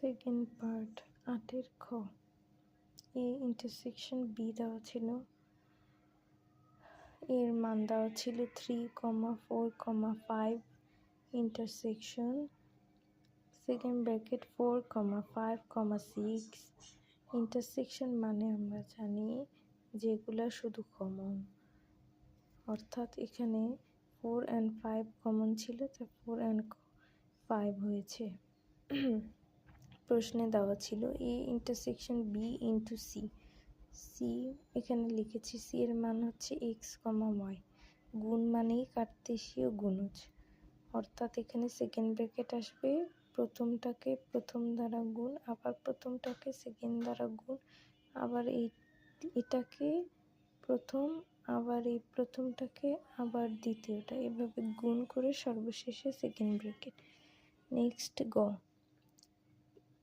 Second part 8-এর খ। এ intersection B দেওয়া ছিল, এর মান দেওয়া ছিল 3,4,5 ইন্টারসেকশন সেকেন্ড ব্র্যাকেট 4,5,6 ইন্টারসেকশন মানে আমরা জানি যেগুলা শুধু কমন, অর্থাৎ এখানে 4 and 5 কমন ছিল, তাই 4 and 5 হয়েছে। প্রশ্নে দেওয়া ছিল A intersection B into C. C এখানে লিখেছি, সি এর মান হচ্ছে এক্স কমা ওয়াই, গুণ মানেই কার্তেশীয় গুণজ, অর্থাৎ এখানে সেকেন্ড ব্র্যাকেট আসবে, প্রথমটাকে প্রথম দ্বারা গুণ, আবার প্রথমটাকে সেকেন্ড দ্বারা গুণ, আবার এটাকে প্রথম, আবার এই প্রথমটাকে আবার দ্বিতীয়টা, এভাবে গুণ করে সর্বশেষে সেকেন্ড ব্র্যাকেট। নেক্সট গ,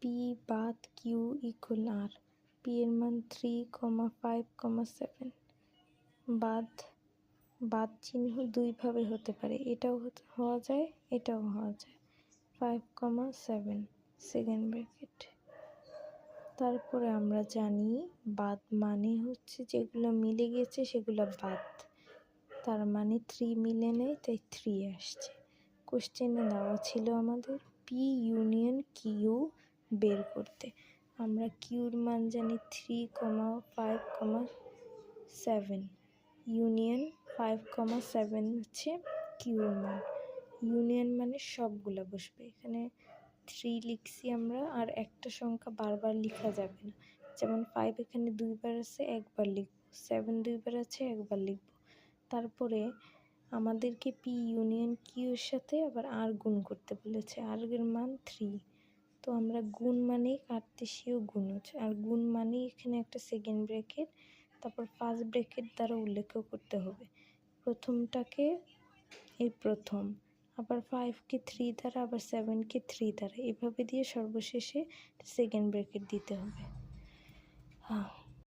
পি বাদ কিউ ইকুয়াল আর। পি এর মান 3,5,7। বাদ চিহ্ন দুইভাবে হতে পারে, এটাও হওয়া যায়, এটাও হওয়া যায়। 5,7 সেকেন্ড ব্র্যাকেট। তারপরে আমরা জানি বাদ মানে হচ্ছে যেগুলো মিলে গেছে সেগুলো বাদ, তার মানে 3 মিলে নেই, তাই 3 আসছে। কোশ্চেনে দেওয়া ছিল আমাদের পি ইউনিয়ন কিউ বের করতে। আমরা কিউর মান জানি 3,5,7, ইউনিয়ন 5,7 হচ্ছে কিউর মান। ইউনিয়ন মানে সবগুলা বসবে, এখানে 3 লিখছি আমরা, আর একটা সংখ্যা বারবার লেখা যাবে না, যেমন 5 এখানে দুইবার আছে, একবার লিখব, 7 দুইবার আছে, একবার লিখব। তারপরে আমাদেরকে পি ইউনিয়ন কিউর সাথে আবার আর গুণ করতে বলেছে, আর এর মান 3, তো আমরা গুণ মানেই কার্তেশীয় গুণজ, আর গুণ মানেই এখানে একটা সেকেন্ড ব্র্যাকেট, তারপর ফার্স্ট ব্র্যাকেট দ্বারা উল্লেখ করতে হবে প্রথমটাকে, এই প্রথম, আবার 5কে 3 দ্বারা, আবার 7কে 3 দ্বারা, এভাবে দিয়ে সর্বশেষে সেকেন্ড ব্র্যাকেট দিতে হবে। হ্যাঁ।